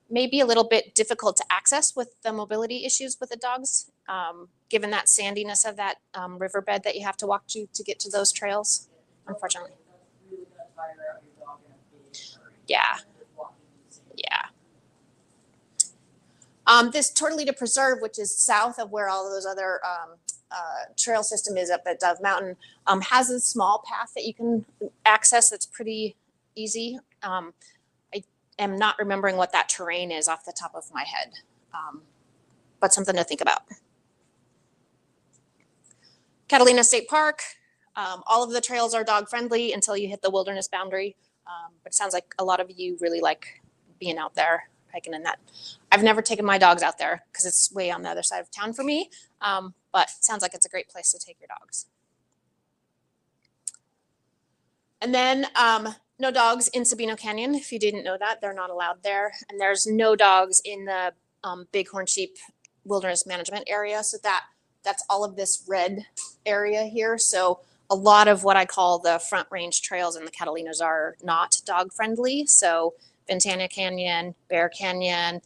Maybe a little bit difficult to access with the mobility issues with the dogs, given that sandiness of that riverbed that you have to walk to get to those trails, unfortunately. That's really gonna tire out your dog in a big hurry. Yeah. Just walking in the sand. Yeah. This Tortolita Preserve, which is south of where all of those other trail system is up at Dove Mountain, has a small path that you can access that's pretty easy. I am not remembering what that terrain is off the top of my head, but something to think about. Catalina State Park, all of the trails are dog friendly until you hit the wilderness boundary, but it sounds like a lot of you really like being out there hiking in that. I've never taken my dogs out there because it's way on the other side of town for me, but it sounds like it's a great place to take your dogs. And then no dogs in Sabino Canyon. If you didn't know that, they're not allowed there. And there's no dogs in the Bighorn Sheep Wilderness Management Area. So that's all of this red area here. So a lot of what I call the front range trails in the Catalinas are not dog friendly. So Ventana Canyon, Bear Canyon,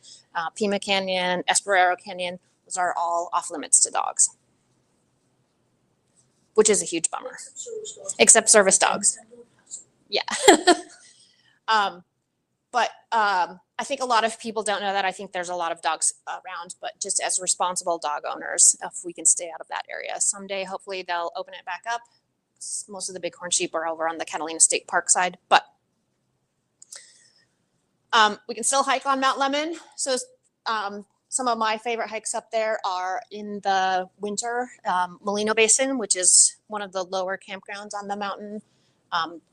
Pima Canyon, Esperero Canyon, those are all off limits to dogs, which is a huge bummer. Except service dogs. Yeah. But I think a lot of people don't know that. I think there's a lot of dogs around, but just as responsible dog owners, if we can stay out of that area. Someday, hopefully they'll open it back up. Most of the Bighorn Sheep are over on the Catalina State Park side, but we can still hike on Mount Lemon. So some of my favorite hikes up there are in the winter, Molino Basin, which is one of the lower campgrounds on the mountain.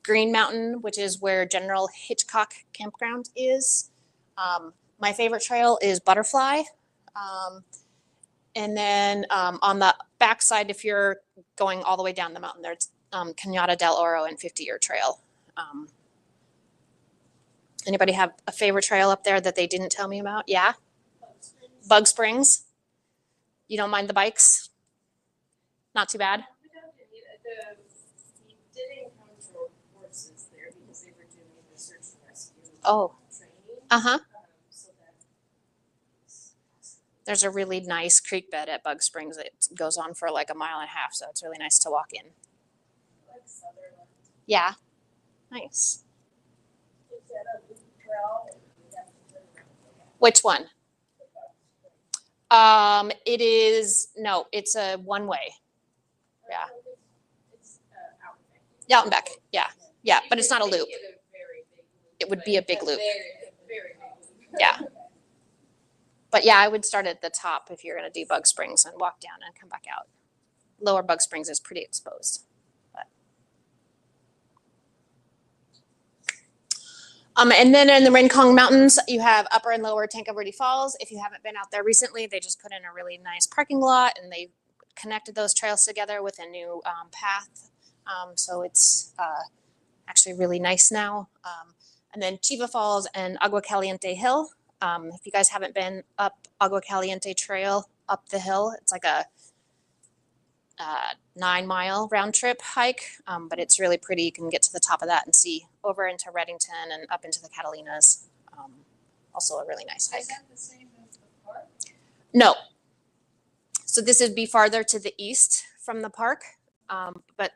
Green Mountain, which is where General Hitchcock Campground is. My favorite trail is Butterfly. And then on the backside, if you're going all the way down the mountain, there's Cañada del Oro and 50-Year Trail. Anybody have a favorite trail up there that they didn't tell me about? Yeah? Bug Springs. You don't mind the bikes? Not too bad? We did encounter horses there because they were doing the search and rescue Oh. training. Uh-huh. So that's There's a really nice creek bed at Bug Springs that goes on for like a mile and a half, so it's really nice to walk in. like Sutherland. Yeah. Nice. Is that a loop trail? Or do you have to turn around? Which one? It is, no, it's a one-way. Yeah. It's out and back. Yeah, out and back. Yeah. Yeah, but it's not a You could loop. make it a very big loop, It would but be a big loop. very big loop. Yeah. But yeah, I would start at the top if you're going to do Bug Springs and walk down and come back out. Lower Bug Springs is pretty exposed. But. And then in the Rincon Mountains, you have Upper and Lower Tanque Verde Falls. If you haven't been out there recently, they just put in a really nice parking lot and they connected those trails together with a new path. So it's actually really nice now. And then Chiva Falls and Agua Caliente Hill. If you guys haven't been up Agua Caliente Trail up the hill, it's like a 9-mile round trip hike, but it's really pretty. You can get to the top of that and see over into Reddington and up into the Catalinas. Also a really nice hike. Is that the same as the park? No. So this would be farther to the east from the park. But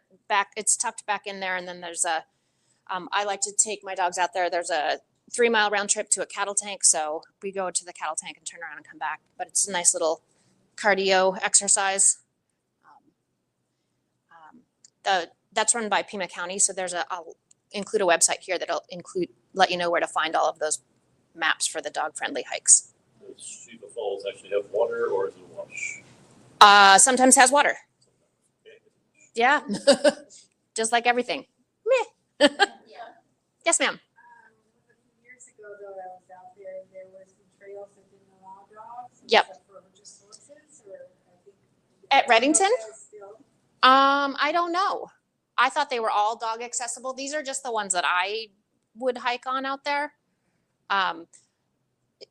it's tucked back in there. And then there's I like to take my dogs out there. There's a 3-mile round trip to a cattle tank. So we go to the cattle tank and turn around and come back. But it's a nice little cardio exercise. That's run by Pima County. So I'll include a website here that'll let you know where to find all of those maps for the dog-friendly hikes. Does Shiva Falls actually have water, or is it a wash? Sometimes has water. Yeah, just like everything. Meh. Yes, ma'am. A few years ago, though, I was out there was some trails that didn't allow dogs. Yep. Except for just horses, or I think. At Reddington? Still. I don't know. I thought they were all dog accessible. These are just the ones that I would hike on out there.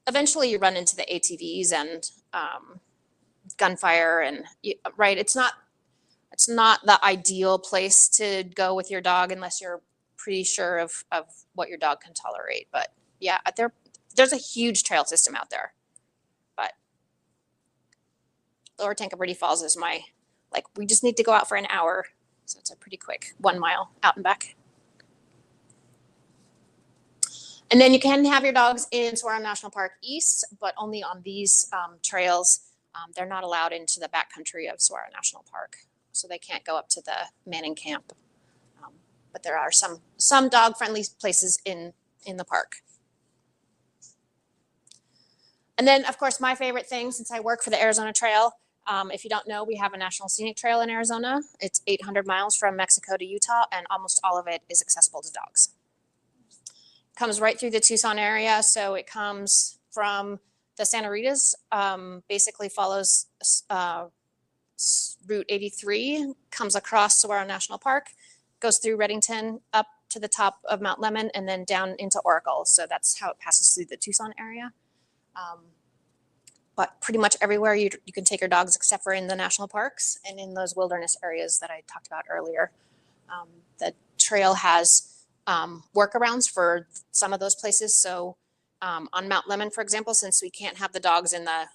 Eventually you run into the ATVs and gunfire and right. It's not the ideal place to go with your dog unless you're pretty sure of what your dog can tolerate. But yeah, there's a huge trail system out there. But Lower Tancaberty Falls is we just need to go out for an hour. So it's a pretty quick 1 mile out and back. And then you can have your dogs in Saguaro National Park East, but only on these trails. They're not allowed into the backcountry of Saguaro National Park. So they can't go up to the Manning camp. But there are some dog-friendly places in the park. And then, of course, my favorite thing, since I work for the Arizona Trail, if you don't know, we have a National Scenic Trail in Arizona. It's 800 miles from Mexico to Utah, and almost all of it is accessible to dogs. It comes right through the Tucson area, so it comes from the Santa Ritas, basically follows Route 83, comes across Saguaro National Park, goes through Reddington, up to the top of Mount Lemmon, and then down into Oracle. So that's how it passes through the Tucson area. But pretty much everywhere you can take your dogs except for in the national parks and in those wilderness areas that I talked about earlier. The trail has workarounds for some of those places. So on Mount Lemmon, for example, since we can't have the dogs in the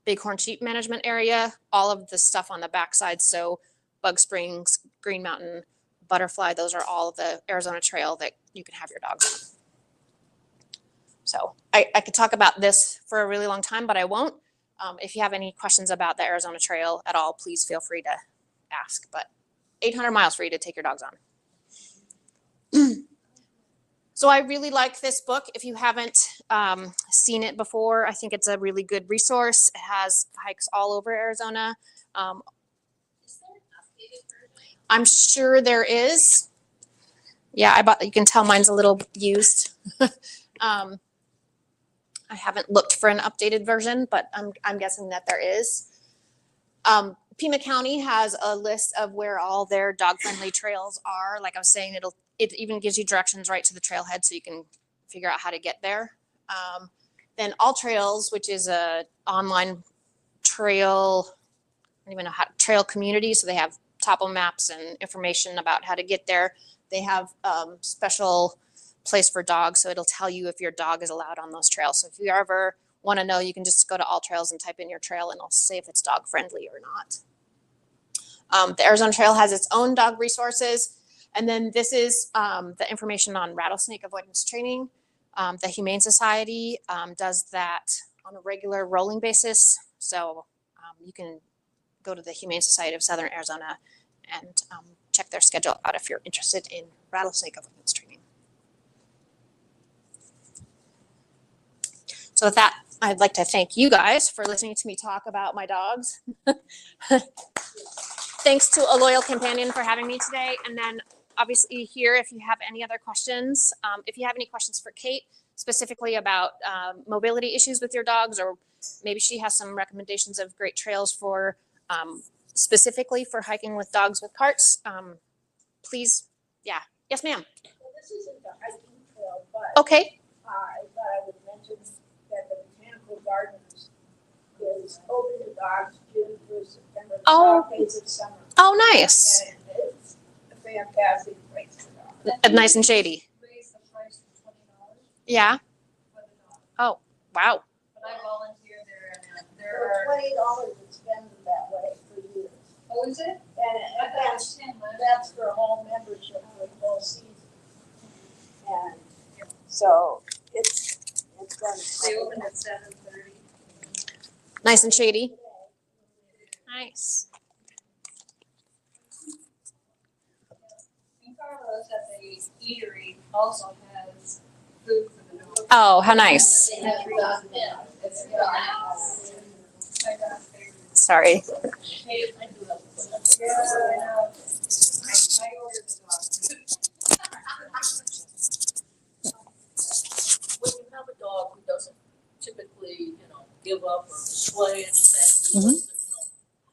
bighorn sheep management area, all of the stuff on the backside, so Bug Springs, Green Mountain, Butterfly, those are all the Arizona Trail that you can have your dogs on. So I could talk about this for a really long time, but I won't. If you have any questions about the Arizona Trail at all, please feel free to ask. But 800 miles for you to take your dogs on. So I really like this book. If you haven't seen it before, I think it's a really good resource. It has hikes all over Arizona. Is there an updated version? I'm sure there is. Yeah, you can tell mine's a little used. I haven't looked for an updated version, but I'm guessing that there is. Pima County has a list of where all their dog-friendly trails are. Like I was saying, it even gives you directions right to the trailhead so you can figure out how to get there. Then All Trails, which is a online trail, I don't even know trail community. So they have topo maps and information about how to get there. They have special place for dogs, so it'll tell you if your dog is allowed on those trails. So if you ever want to know, you can just go to All Trails and type in your trail and it'll say if it's dog friendly or not. The Arizona Trail has its own dog resources, and then this is the information on rattlesnake avoidance training. The Humane Society does that on a regular rolling basis, so you can go to the Humane Society of Southern Arizona and check their schedule out if you're interested in rattlesnake avoidance training. So with that, I'd like to thank you guys for listening to me talk about my dogs. Thanks to A Loyal Companion for having me today. And then obviously here, if you have any other questions, if you have any questions for Kate, specifically about mobility issues with your dogs, or maybe she has some recommendations of great trails for specifically for hiking with dogs with carts, please, yeah. Yes, ma'am. Well, this isn't the hiking trail, but Okay. I thought I would mention that the Botanical Gardens is open to dogs June through September, Oh. 12 days of summer. Oh, nice. And it's a fantastic place for dogs. Nice and shady. Raise the price to $20 Yeah. for the dog. Oh, wow. But I volunteer there and For $20 it spends that way for years. oh, is it? And that's for home membership for the whole season. And so it's gonna. They open at 7:30. Nice and shady. Nice. And Carlos at the eatery also has food for the dogs. Oh, how nice. They have it's really nice. My dad's favorite. Sorry. Hey, I do love food. Yeah, I know. I ordered the dog food. When you have a dog who doesn't typically, give up or display anything, Mhm.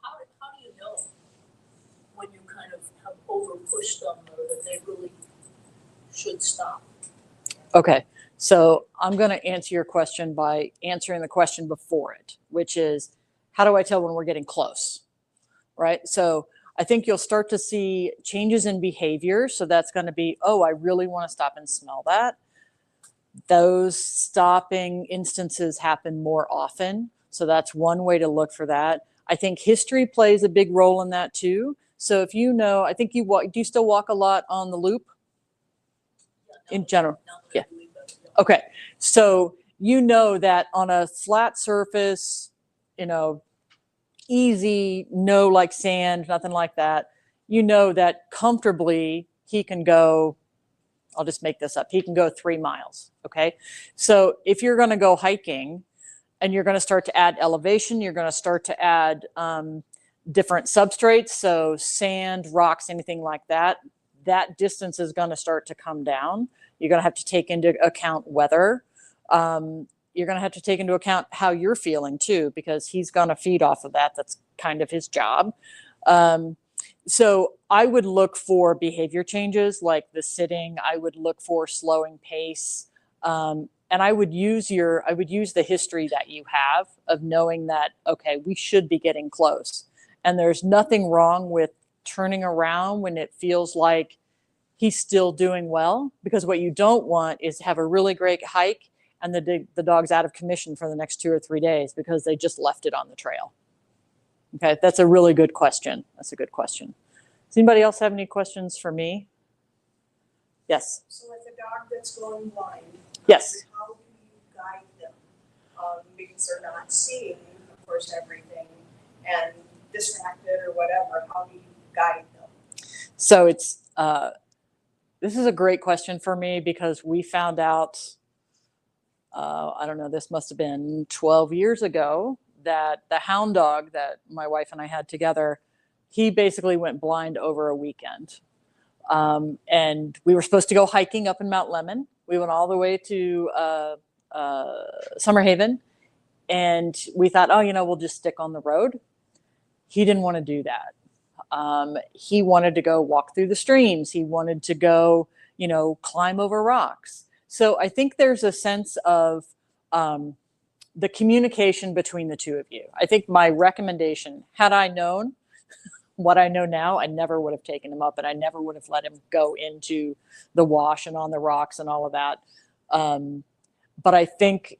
how do you know when you kind of have over pushed them or that they really should stop? Okay, so I'm going to answer your question by answering the question before it, which is, how do I tell when we're getting close? Right? So I think you'll start to see changes in behavior. So that's going to be, oh, I really want to stop and smell that. Those stopping instances happen more often. So that's one way to look for that. I think history plays a big role in that too. So if you know, I think you walk, do you still walk a lot on the loop in general? Yeah. Okay. So you know that on a flat surface, easy, no like sand, nothing like that, you know that comfortably he can go, I'll just make this up, he can go 3 miles. Okay. So if you're going to go hiking and you're going to start to add elevation, you're going to start to add different substrates. So sand, rocks, anything like that, that distance is going to start to come down. You're going to have to take into account weather. You're going to have to take into account how you're feeling too, because he's going to feed off of that. That's kind of his job. So I would look for behavior changes like the sitting. I would look for slowing pace. And I would use the history that you have of knowing that, okay, we should be getting close. And there's nothing wrong with turning around when it feels like he's still doing well, because what you don't want is have a really great hike and the dog's out of commission for the next 2 or 3 days because they just left it on the trail. Okay, that's a really good question. That's a good question. Does anybody else have any questions for me? Yes. So with a dog that's going blind, Yes. how do you guide them? Because they're not seeing, of course, everything and distracted or whatever. How do you guide them? So it's this is a great question for me because we found out, I don't know, this must have been 12 years ago, that the hound dog that my wife and I had together, he basically went blind over a weekend. And we were supposed to go hiking up in Mount Lemmon. We went all the way to Summer Haven, and we thought, oh, we'll just stick on the road. He didn't want to do that. He wanted to go walk through the streams. He wanted to go, climb over rocks. So I think there's a sense of the communication between the two of you. I think my recommendation, had I known what I know now, I never would have taken him up and I never would have let him go into the wash and on the rocks and all of that. But I think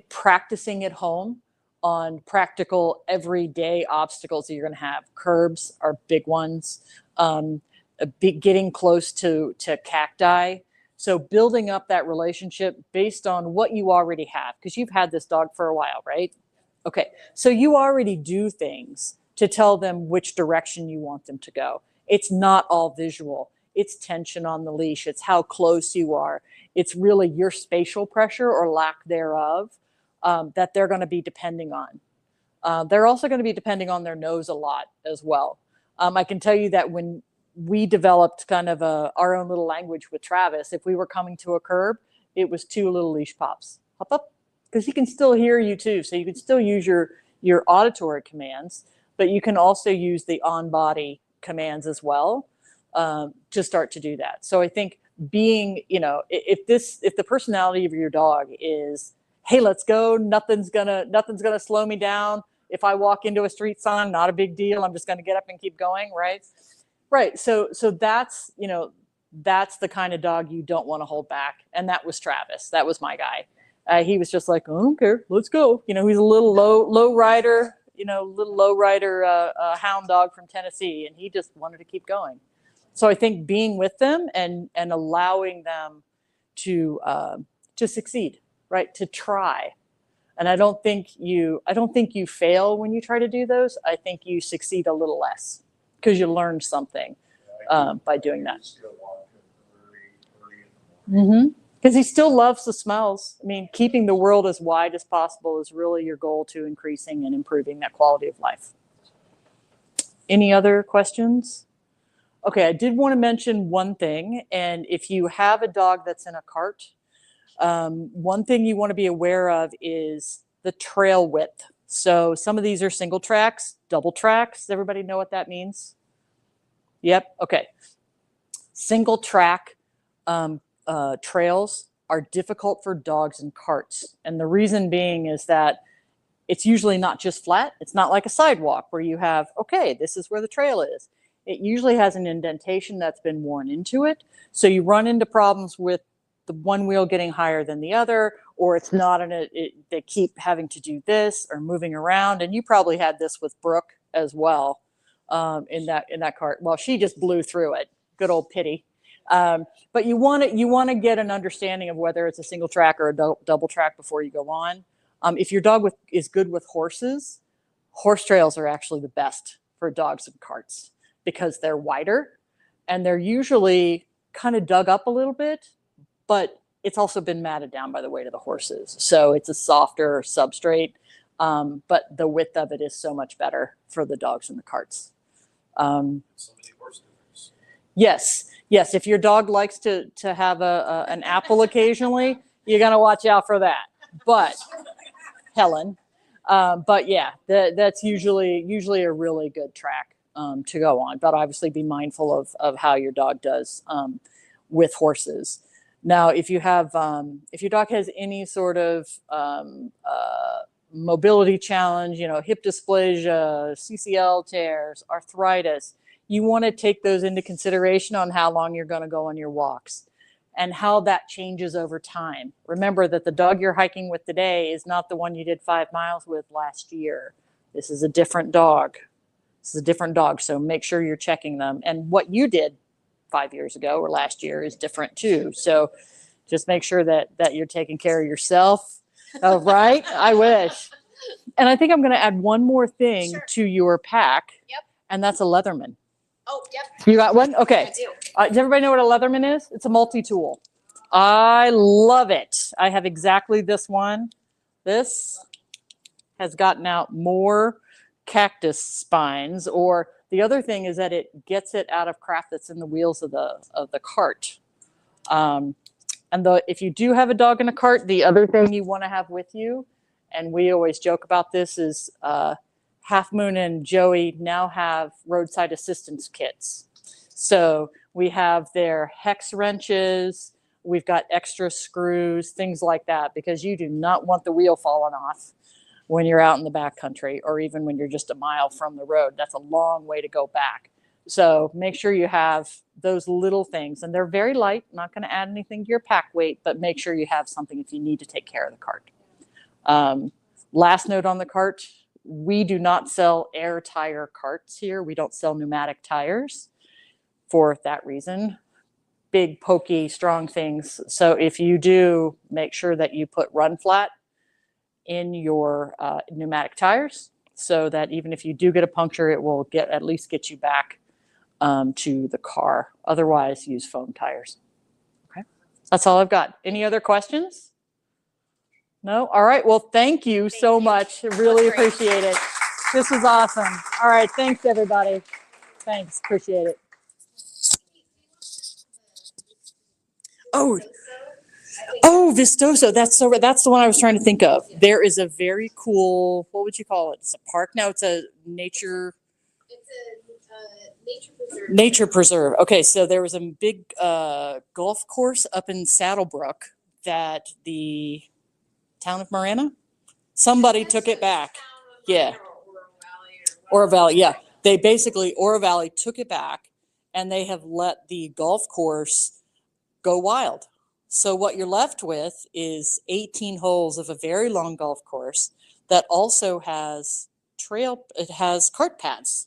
practicing at home on practical everyday obstacles that you're going to have. Curbs are big ones. Getting close to cacti. So building up that relationship based on what you already have, because you've had this dog for a while, right? Okay, so you already do things to tell them which direction you want them to go. It's not all visual. It's tension on the leash. It's how close you are. It's really your spatial pressure or lack thereof that they're going to be depending on. They're also going to be depending on their nose a lot as well. I can tell you that when we developed kind of our own little language with Travis, if we were coming to a curb, it was 2 little leash pops. Hop up, because he can still hear you too. So you can still use your auditory commands, but you can also use the on-body commands as well to start to do that. So I think being, if the personality of your dog is, hey, let's go, nothing's gonna slow me down. If I walk into a street sign, not a big deal. I'm just gonna get up and keep going, right? Right. So that's, that's the kind of dog you don't want to hold back. And that was Travis. That was my guy. He was just like, oh, I don't care, let's go. He's a little low rider. little lowrider hound dog from Tennessee, and he just wanted to keep going. So I think being with them and allowing them to succeed, right? To try. And I don't think you fail when you try to do those. I think you succeed a little less because you learned something by doing that. Still walk early in the morning. Because he still loves the smells. I mean, keeping the world as wide as possible is really your goal to increasing and improving that quality of life. Any other questions? Okay, I did want to mention one thing. And if you have a dog that's in a cart, one thing you want to be aware of is the trail width. So some of these are single tracks, double tracks. Does everybody know what that means? Yep. Okay. Single track trails are difficult for dogs and carts. And the reason being is that it's usually not just flat. It's not like a sidewalk where you have, okay, this is where the trail is. It usually has an indentation that's been worn into it. So you run into problems with the one wheel getting higher than the other, or it's not they keep having to do this or moving around. And you probably had this with Brooke as well in that cart. Well, she just blew through it. Good old pity. But you want to get an understanding of whether it's a single track or a double track before you go on. If your dog is good with horses, horse trails are actually the best for dogs and carts because they're wider and they're usually kind of dug up a little bit, but it's also been matted down by the weight of the horses. So it's a softer substrate, but the width of it is so much better for the dogs and the carts. So many horse dinners. Yes. If your dog likes to have an apple occasionally, you're going to watch out for that. But Helen, but yeah, that's usually a really good track to go on. But obviously be mindful of how your dog does with horses. Now, if your dog has any sort of mobility challenge, hip dysplasia, CCL tears, arthritis, you want to take those into consideration on how long you're going to go on your walks and how that changes over time. Remember that the dog you're hiking with today is not the one you did 5 miles with last year. This is a different dog. So make sure you're checking them. And what you did 5 years ago or last year is different too. So just make sure that you're taking care of yourself. Oh, right? I wish. And I think I'm going to add one more thing to your pack. Yep. And that's a Leatherman. Oh, yep. You got one? Okay. I do. Does everybody know what a Leatherman is? It's a multi-tool. I love it. I have exactly this one. This has gotten out more cactus spines, or the other thing is that it gets it out of crap that's in the wheels of the cart. And if you do have a dog in a cart, the other thing you want to have with you, and we always joke about this, is Half Moon and Joey now have roadside assistance kits. So we have their hex wrenches, we've got extra screws, things like that, because you do not want the wheel falling off when you're out in the backcountry or even when you're just a mile from the road. That's a long way to go back. So make sure you have those little things, and they're very light, not going to add anything to your pack weight, but make sure you have something if you need to take care of the cart. Last note on the cart, we do not sell air tire carts here. We don't sell pneumatic tires for that reason. Big, pokey, strong things. So if you do, make sure that you put run flat in your pneumatic tires so that even if you do get a puncture, it will at least get you back to the car. Otherwise, use foam tires. Okay, that's all I've got. Any other questions? No? All right. Well, thank you so much. I really appreciate it. This was awesome. All right. Thanks, everybody. Thanks. Appreciate it. Oh, Vistoso. That's the one I was trying to think of. There is a very cool, what would you call it? It's a park now. It's a nature. It's a nature preserve. Nature preserve. Okay, so there was a big golf course up in Saddlebrook that the town of Marana, somebody took it back. Yeah. Oro Valley, yeah. They basically, Oro Valley took it back, and they have let the golf course go wild. So what you're left with is 18 holes of a very long golf course that also has trail, it has cart paths.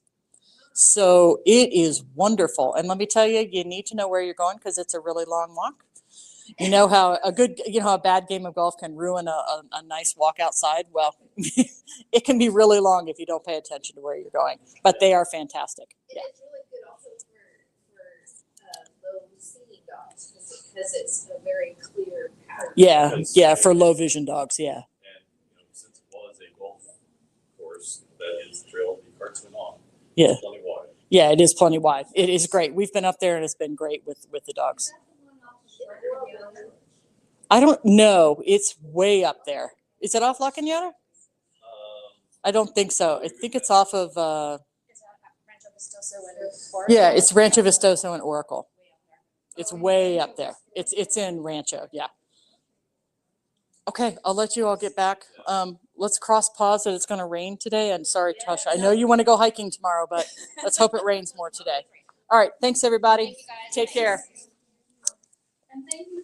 So it is wonderful. And let me tell you, you need to know where you're going because it's a really long walk. You know how a bad game of golf can ruin a nice walk outside? Well, it can be really long if you don't pay attention to where you're going, but they are fantastic. It is really good also for low seeing dogs because it's a very clear pattern. Yeah, for low vision dogs, yeah. And, since it was a golf course, that is the trail the carts went on. Yeah. Plenty wide. Yeah, it is plenty wide. It is great. We've been up there and it's been great with the dogs. I don't know. It's way up there. Is it off La Cañada? I don't think so. I think it's off of, Is that Rancho Vistoso and Oracle? yeah, it's Rancho Vistoso and Oracle. It's way up there. It's in Rancho, yeah. Okay, I'll let you all get back. Let's cross pause that it's going to rain today. And sorry, Tasha, I know you want to go hiking tomorrow, but let's hope it rains more today. All right, thanks everybody. Thank you guys. Take care. And thank you